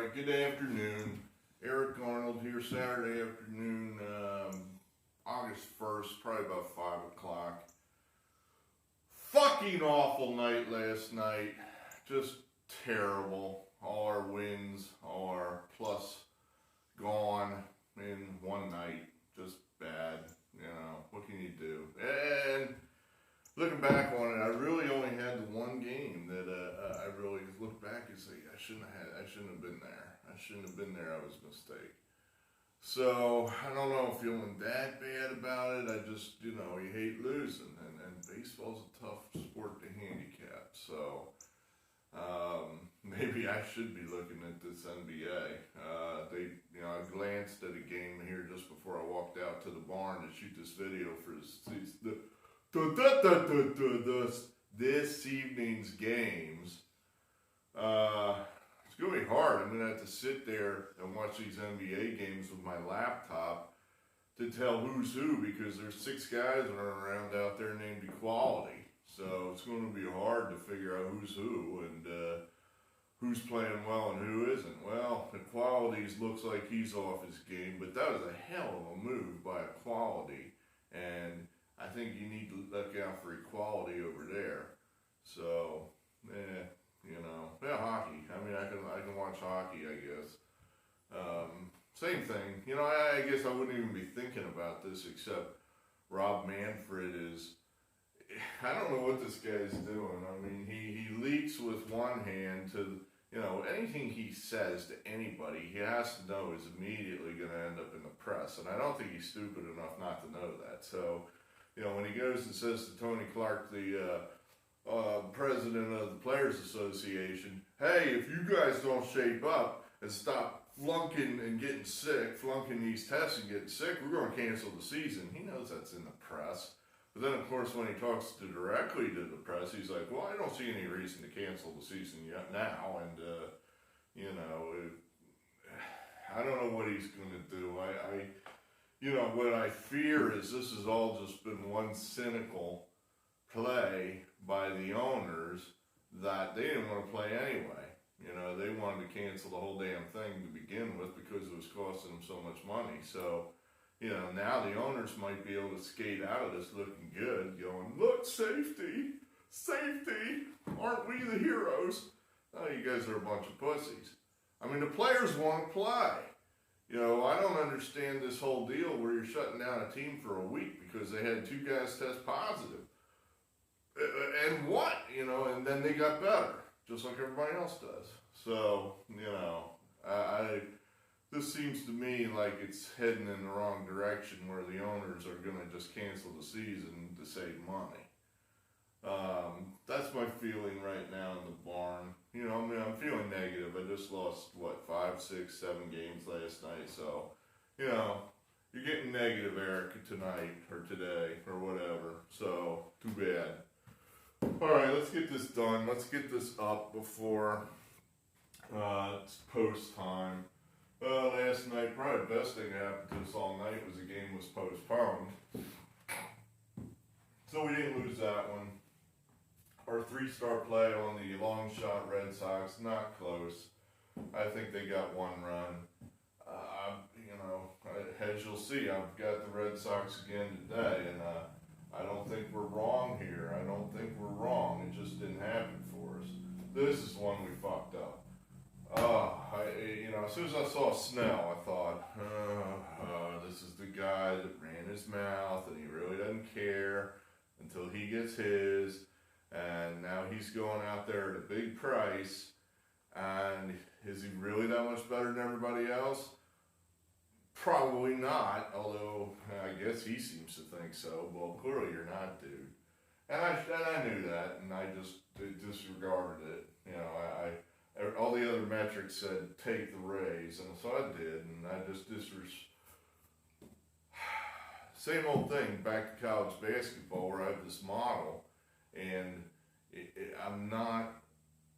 Alright, good afternoon. Eric Arnold here, Saturday afternoon, August 1st, probably about 5 o'clock. Fucking awful night last night. Just terrible. All our wins, all our plus gone in one night. Just bad. You know, what can you do? And looking back on it, I really only had the one game that I really look back and say, I shouldn't have been there. I shouldn't have been there. I was a mistake. So, I don't know, feeling that bad about it. I just, you hate losing. And baseball's a tough sport to handicap. So, maybe I should be looking at this NBA. I glanced at a game here just before I walked out to the barn to shoot this video for this evening's games. It's going to be hard. I'm going to have to sit there and watch these NBA games with my laptop to tell who's who, because there's 6 guys running around out there named Equality. So it's going to be hard to figure out who's who and who's playing well and who isn't. Well, Equality looks like he's off his game, but that was a hell of a move by Equality. And I think you need to look out for Equality over there. So, hockey. I mean, I can watch hockey, I guess. Same thing. I guess I wouldn't even be thinking about this, except Rob Manfred is, I don't know what this guy's doing. I mean, he leaks with one hand to, anything he says to anybody, he has to know is immediately going to end up in the press. And I don't think he's stupid enough not to know that. So, when he goes and says to Tony Clark, the president of the Players Association, hey, if you guys don't shape up and stop flunking and getting sick, flunking these tests and getting sick, we're going to cancel the season. He knows that's in the press. But then, of course, when he talks directly to the press, he's like, well, I don't see any reason to cancel the season yet now. And, I don't know what he's going to do. What I fear is this has all just been one cynical play by the owners that they didn't want to play anyway. They wanted to cancel the whole damn thing to begin with because it was costing them so much money. So, now the owners might be able to skate out of this looking good, going, look, safety, aren't we the heroes? Oh, you guys are a bunch of pussies. I mean, the players want to play. I don't understand this whole deal where you're shutting down a team for a week because they had 2 guys test positive. And what? And then they got better, just like everybody else does. So, this seems to me like it's heading in the wrong direction where the owners are going to just cancel the season to save money. That's my feeling right now in the barn. I'm feeling negative. I just lost, 5, 6, 7 games last night. So, you're getting negative, Eric, tonight or today or whatever. So, too bad. Alright, let's get this done. Let's get this up before it's post time. Last night, probably the best thing that happened to us all night was the game was postponed. So we didn't lose that one. Our 3-star play on the long shot Red Sox, not close. I think they got 1 run. As you'll see, I've got the Red Sox again today, and I don't think we're wrong here. I don't think we're wrong. It just didn't happen for us. This is one we fucked up. As soon as I saw Snell, I thought, this is the guy that ran his mouth, and he really doesn't care until he gets his. And now he's going out there at a big price. And is he really that much better than everybody else? Probably not, although I guess he seems to think so. Well, clearly you're not, dude. And I knew that, and I just disregarded it. All the other metrics said take the Rays, and so I did, and I just same old thing back to college basketball where I have this model, and I'm not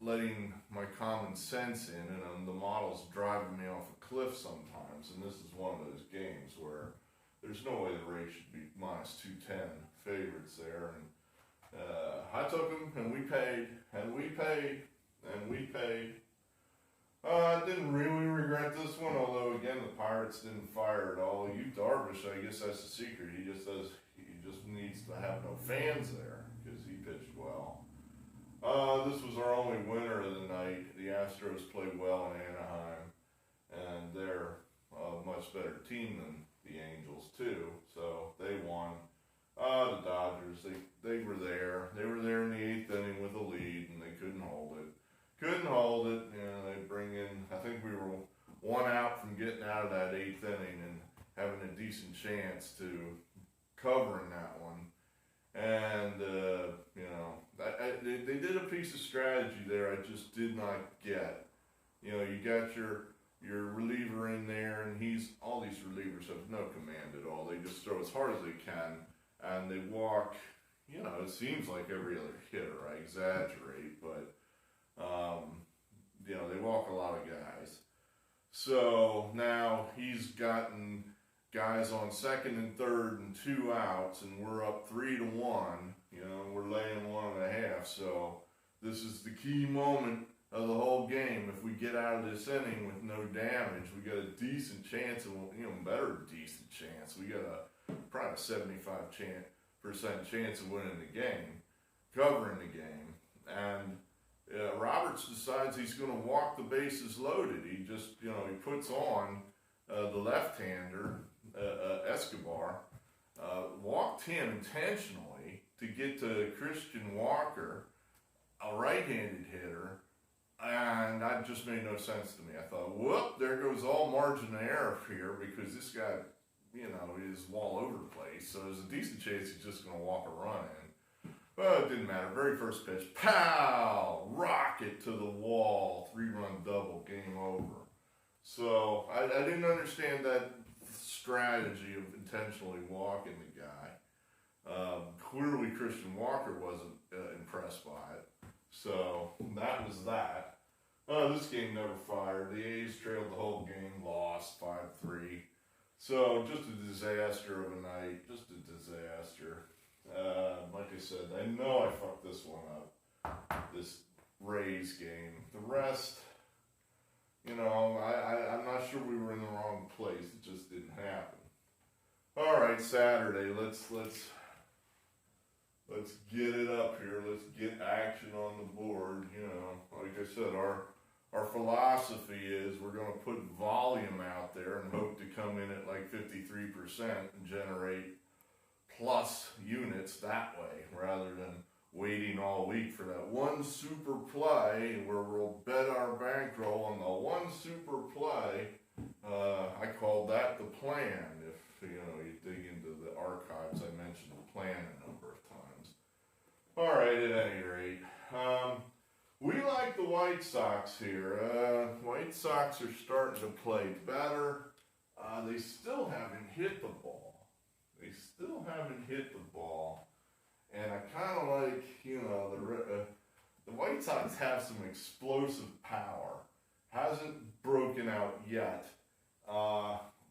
letting my common sense in, and the model's driving me off a cliff sometimes, and this is one of those games where there's no way the Rays should be minus 210 favorites there, and I took them, and we paid, and we paid, and we paid. I didn't really regret this one, although again the Pirates didn't fire at all. Yu Darvish, I guess that's the secret. He just needs to have no fans there because he pitched well. This was our only winner of the night. The Astros played well in Anaheim, and they're a much better team than the Angels too, so they won. The Dodgers, they were there. They were there in the 8th inning with a lead, and they couldn't hold it. You know, they bring in, I think we were 1 out from getting out of that 8th inning and having a decent chance to covering that one. And, you know, they did a piece of strategy there I just did not get. You know, you got your reliever in there, and all these relievers have no command at all. They just throw as hard as they can, and they walk, you know, it seems like every other hitter. I exaggerate, but, you know, they walk a lot of guys. So now he's gotten guys on 2nd and 3rd and 2 outs, and we're up 3-1, you know, and we're laying 1.5. So this is the key moment of the whole game. If we get out of this inning with no damage, we got a decent chance, and even better decent chance. We got probably a 75% chance of winning the game, covering the game. And Roberts decides he's going to walk the bases loaded. He just, you know, he puts on the left-hander, Escobar, walked him intentionally to get to Christian Walker, a right-handed hitter, and that just made no sense to me. I thought, whoop, there goes all margin of error here, because this guy, you know, is all over the place, so there's a decent chance he's just going to walk a run in. Well, it didn't matter. Very first pitch, pow, rocket to the wall, 3-run double, game over. So I didn't understand that strategy of intentionally walking the guy. Clearly Christian Walker wasn't impressed by it. So that was that. This game never fired. The A's trailed the whole game, lost 5-3. So just a disaster of a night, just a disaster. Like I said, I know I fucked this one up, this Rays game. The rest, you know, I'm not sure we were in the wrong place. It just didn't happen. All right, Saturday. Let's get it up here. Let's get action on the board. You know, like I said, our philosophy is we're going to put volume out there and hope to come in at like 53% and generate plus units that way, rather than waiting all week for that one super play where we'll bet our bankroll on the one super play. I called that the plan. If you know, you dig into the archives, I mentioned the plan a number of times. All right, at any rate, we like the White Sox here. White Sox are starting to play better. They still haven't hit the ball. And I kind of like, you know, the White Sox have some explosive power. Hasn't broken out yet.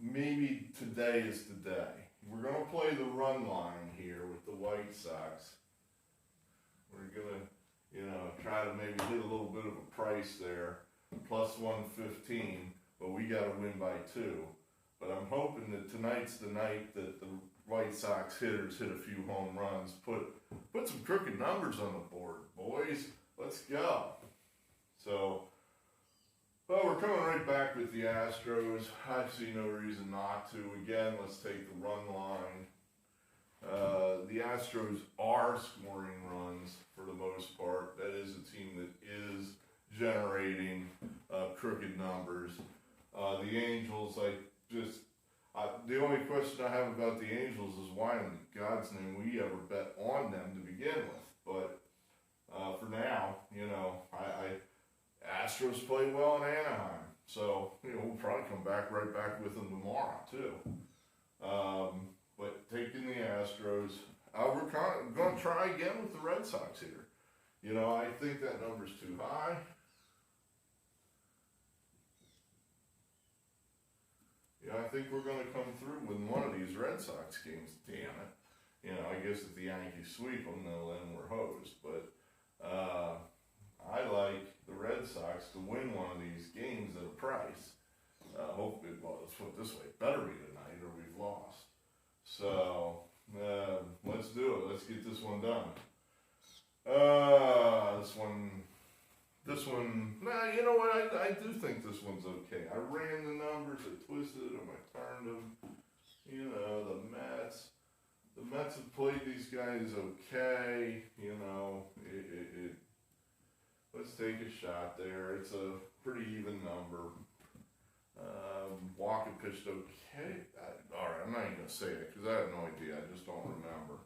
Maybe today is the day. We're going to play the run line here with the White Sox. We're going to, you know, try to maybe hit a little bit of a price there. Plus 115, but we got to win by 2. But I'm hoping that tonight's the night that the White Sox hitters hit a few home runs, put some crooked numbers on the board, boys. Let's go. So, well, we're coming right back with the Astros. I see no reason not to. Again, let's take the run line. The Astros are scoring runs for the most part. That is a team that is generating crooked numbers. The Angels, the only question I have about the Angels is why in God's name we ever bet on them to begin with. But for now, you know, Astros play well in Anaheim, so you know, we'll probably come back right back with them tomorrow too. But taking the Astros, we're going to try again with the Red Sox here. You know, I think that number's too high. Yeah, I think we're going to come through with one of these Red Sox games, damn it. You know, I guess if the Yankees sweep them, then we're hosed. But I like the Red Red Sox to win one of these games at a price. Hopefully, well, let's put it this way, it better be tonight or we've lost. So, let's do it. Let's get this one done. This one, nah, you know what, I do think this one's okay. I ran the numbers, I twisted them, I turned them. You know, the Mets have played these guys okay. You know, let's take a shot there. It's a pretty even number. Walker pitched okay. All right, I'm not even going to say it because I have no idea. I just don't remember.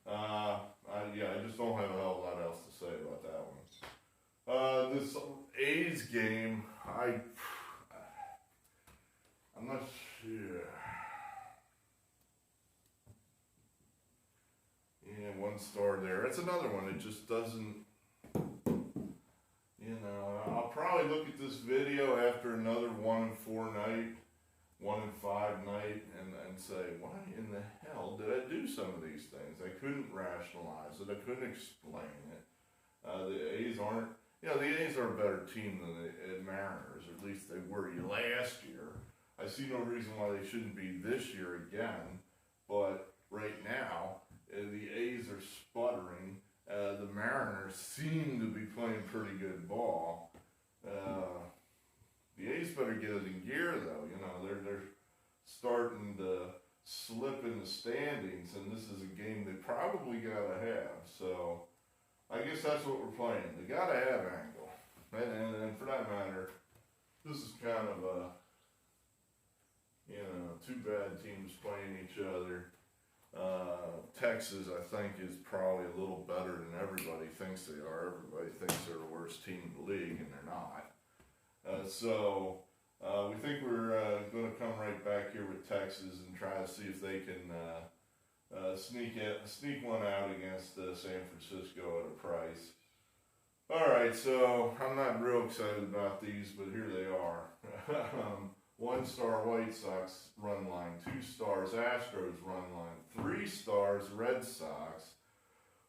I just don't have a hell of a lot else to say about that one. This A's game, I'm not sure. Yeah, 1 star there. It's another one. It just doesn't, you know, I'll probably look at this video after another 1-4 night, 1-5 night, and say, why in the hell did I do some of these things? I couldn't rationalize it. I couldn't explain it. The A's aren't, you know, the A's are a better team than the Mariners, or at least they were last year. I see no reason why they shouldn't be this year again, but right now, the A's are sputtering. The Mariners seem to be playing pretty good ball. The A's better get it in gear, though. You know, they're starting to slip in the standings, and this is a game they probably got to have. So I guess that's what we're playing. They got to have angle. And for that matter, this is kind of a, you know, two bad teams playing each other. Texas, I think, is probably a little better than everybody thinks they are. Everybody thinks they're the worst team in the league, and they're not. So we think we're going to come right back here with Texas and try to see if they can sneak one out against San Francisco at a price. All right, so I'm not real excited about these, but here they are. 1 star White Sox run line, 2 stars Astros run line, 3 stars Red Sox,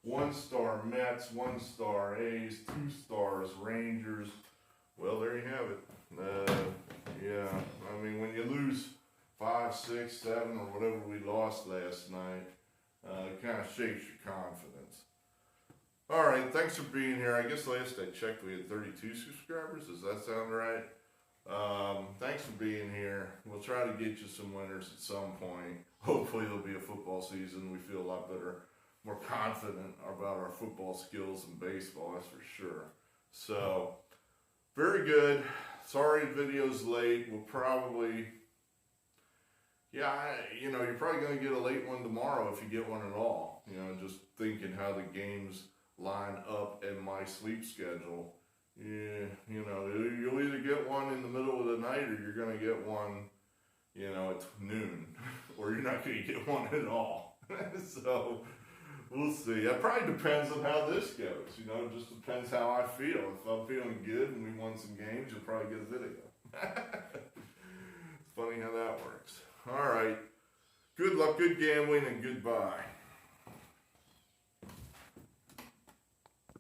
1 star Mets, 1 star A's, 2 stars Rangers. Well, there you have it. Yeah, I mean, when you lose 5, 6, 7, or whatever we lost last night, it kind of shakes your confidence. All right, thanks for being here. I guess last I checked, we had 32 subscribers. Does that sound right? Thanks for being here. We'll try to get you some winners at some point. Hopefully there'll be a football season. We feel a lot better, more confident about our football skills in baseball, that's for sure. So, very good. Sorry the video's late. We'll probably, you know, you're probably going to get a late one tomorrow if you get one at all. You know, just thinking how the games line up in my sleep schedule. Yeah, you know, you'll either get one in the middle of the night or you're going to get one, you know, at noon. Or you're not going to get one at all. So, we'll see. That probably depends on how this goes. You know, it just depends how I feel. If I'm feeling good and we won some games, you'll probably get a video. It's funny how that works. All right. Good luck, good gambling, and goodbye.